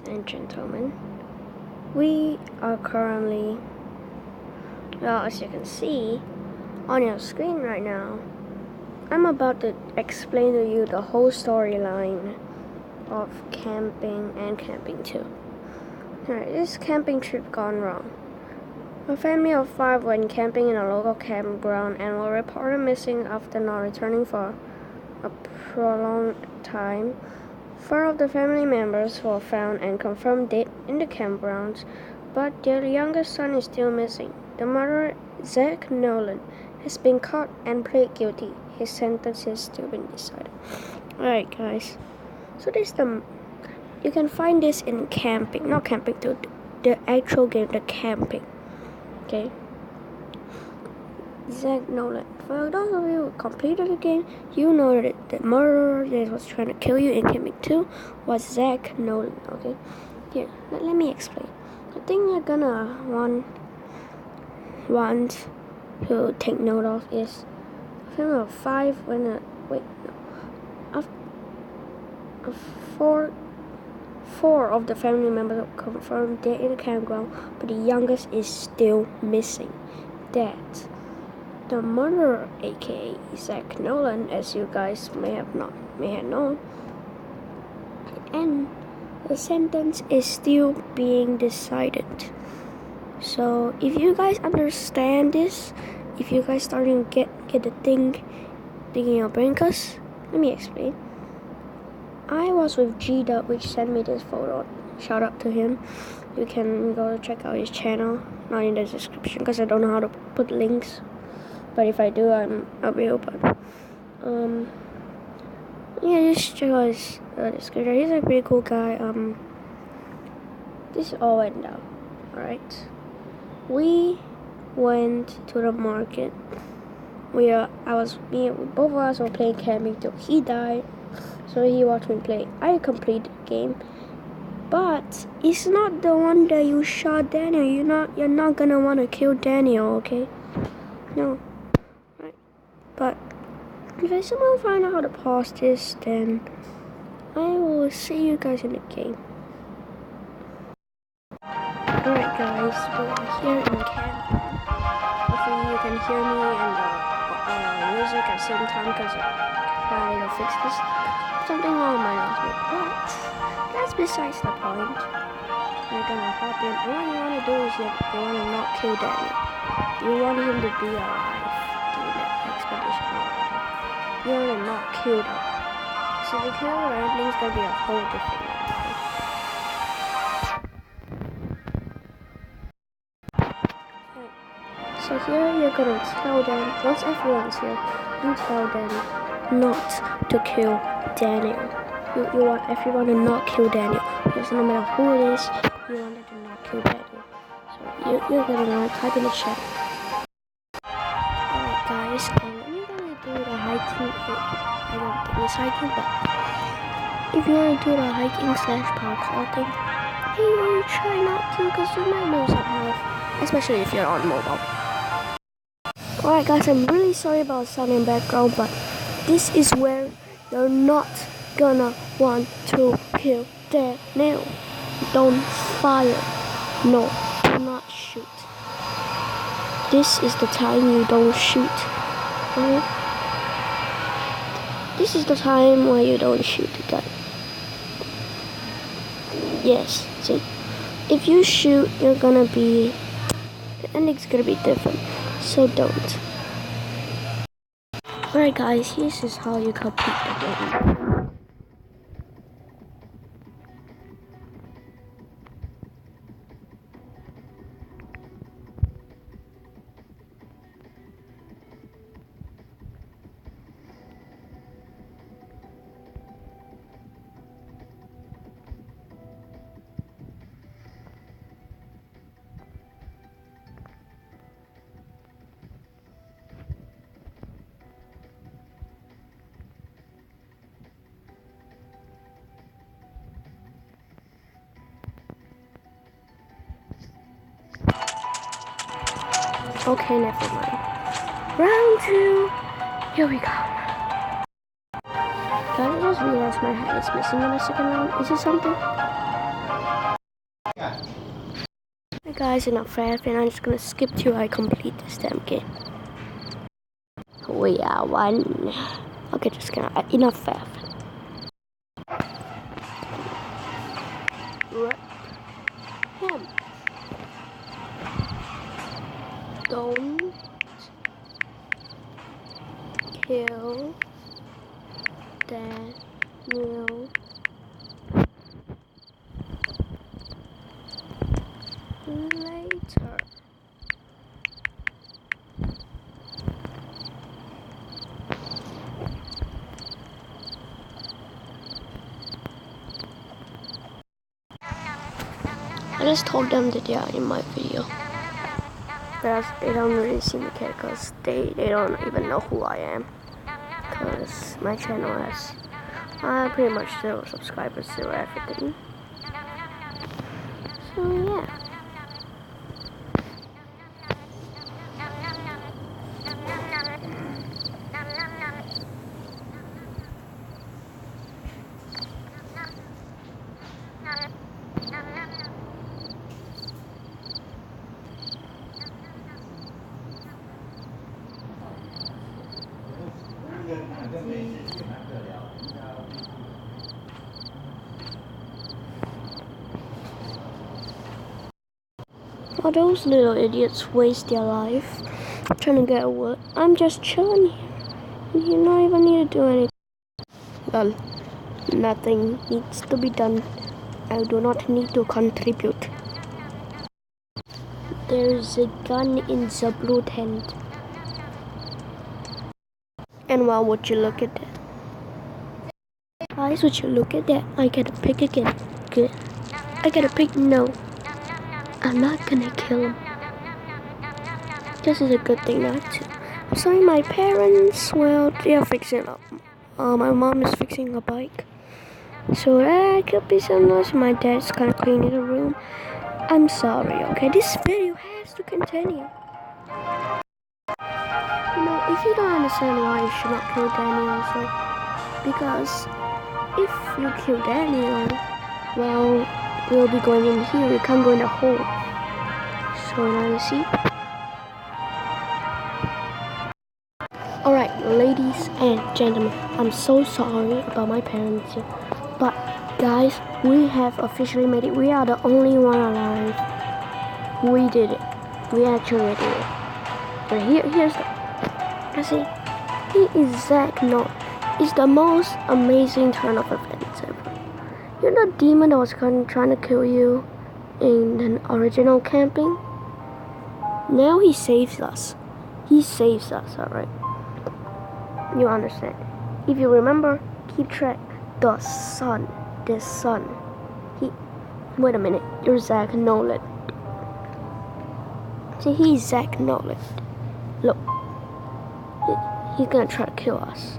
and gentlemen, we are currently, well, as you can see on your screen right now, I'm about to explain to you the whole storyline of camping and camping 2. Alright, this camping trip gone wrong. A family of 5 went camping in a local campground and were reported missing after not returning for a prolonged time. 4 of the family members were found and confirmed dead in the campgrounds, but their youngest son is still missing. The murderer, Zach Nolan, has been caught and pled guilty. His sentence has still been decided. Alright guys, so you can find this in camping, not camping 2, the actual game, the camping. Okay. Zach Nolan. For those of you who completed the game, you know that the murderer that was trying to kill you in Camping 2 was Zach Nolan. Okay. Here, let me explain. The thing you're gonna want to take note of is a family of 5 when four of the family members are confirmed dead in the campground, but the youngest is still missing. That the murderer, aka Zach Nolan, as you guys may have known, and the sentence is still being decided. So if you guys understand this, if you guys starting to get the thing in your brain, cause let me explain. I was with G-Dub, which sent me this photo. Shout out to him. You can go check out his channel, not in the description because I don't know how to put links. But if I do, I'll be open. Yeah, just check out his description. He's a pretty cool guy. This all went down. Alright. We went to the market. Both of us were playing camping till he died. So he watched me play. I completed the game, but it's not the one that you shot Daniel. You're not gonna want to kill Daniel, okay? No, right? But if I somehow find out how to pause this, then I will see you guys in the game. Alright, guys, we're here in camp. Hopefully you can hear me and the music at the same time because I try to fix this. Something wrong with my announcement, but that's besides the point. We're gonna hop in, and what you wanna do is you wanna not kill Daniel. You want him to be alive during that expedition. You wanna not kill them. So if you kill them, everything's gonna be a whole different life. Okay? So here you're gonna tell them, once everyone's here, you tell them not to kill Daniel. You want everyone to not kill Daniel, because no matter who it is, you want them to not kill Daniel. So you're gonna type in the chat. Alright guys, when you're gonna do the hiking, I don't think it's hiking, but if you're gonna do the hiking / parkour thing, you try not to, because you might lose some health, especially if you're on mobile. Alright guys, I'm really sorry about sound in background, but this is where you're not gonna want to kill Daniel. Don't fire. No, do not shoot. This is the time you don't shoot. Okay? This is the time where you don't shoot the gun. Yes, see. If you shoot, the ending's gonna be different. So don't. Alright guys, this is how you complete the game. Okay, never mind. Round 2. Here we go. Guys, I just realized my hat is missing in the second round. Is it something? guys, enough faith, and I'm just gonna skip till I complete this damn game. We are one. Okay, just kidding. Enough faith. Rip him. Don't kill Daniel later. I just told them that they are in my video. But they don't really see me care because they don't even know who I am. Because my channel has pretty much 0 subscribers, 0 everything. So yeah. While those little idiots waste their life trying to get a word, I'm just chilling here. And you don't even need to do anything. Well, nothing needs to be done. I do not need to contribute. There's a gun in the blue tent. And well, would you look at that? Guys, would you look at that? I get a pick again. Good. I get a pick. No. I'm not gonna kill him. This is a good thing not to. I'm sorry, my parents, well, they are fixing up. My mom is fixing a bike. So that could be some noise. My dad's kind of cleaning the room. I'm sorry, okay? This video has to continue. You know, if you don't understand why you should not kill Daniel, so because if you kill Daniel, well, we'll be going in here. We can't go in the hole. So now you see. Alright, ladies and gentlemen, I'm so sorry about my parents here. But guys, we have officially made it. We are the only one alive. We did it. We actually did it. But here's the. I see. He is Zach Nolan. It's the most amazing turn of events ever. You're the demon that was trying to kill you in the original camping. Now he saves us. He saves us, alright? You understand. If you remember, keep track. The sun. Wait a minute. You're Zach Nolan. See, he's Zach Nolan. Look. He's gonna try to kill us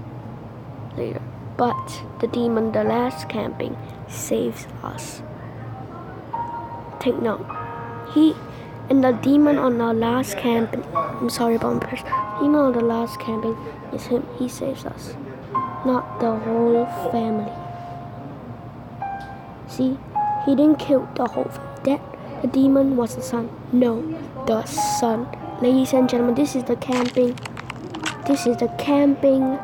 later. But the demon, the last camping, saves us. Take note. And the demon on the last camping, I'm sorry about my person. Demon on the last camping is him. He saves us, not the whole family. See, he didn't kill the whole family. The demon was the son. No, the son. Ladies and gentlemen, this is the camping. This is the camping.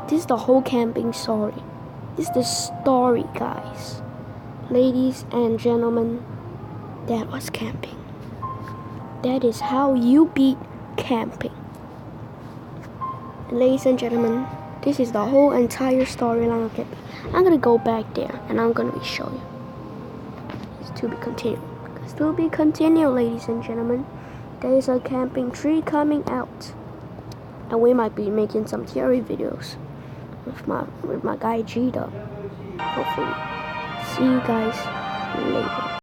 This is the whole camping story. This is the story, guys. Ladies and gentlemen, that was camping. That is how you beat camping. Ladies and gentlemen, this is the whole entire storyline of camping. I'm gonna go back there and I'm gonna show you. It's to be continued. It's to be continued, ladies and gentlemen. There is a camping tree coming out, and we might be making some theory videos with my guy Gita. Hopefully. See you guys later.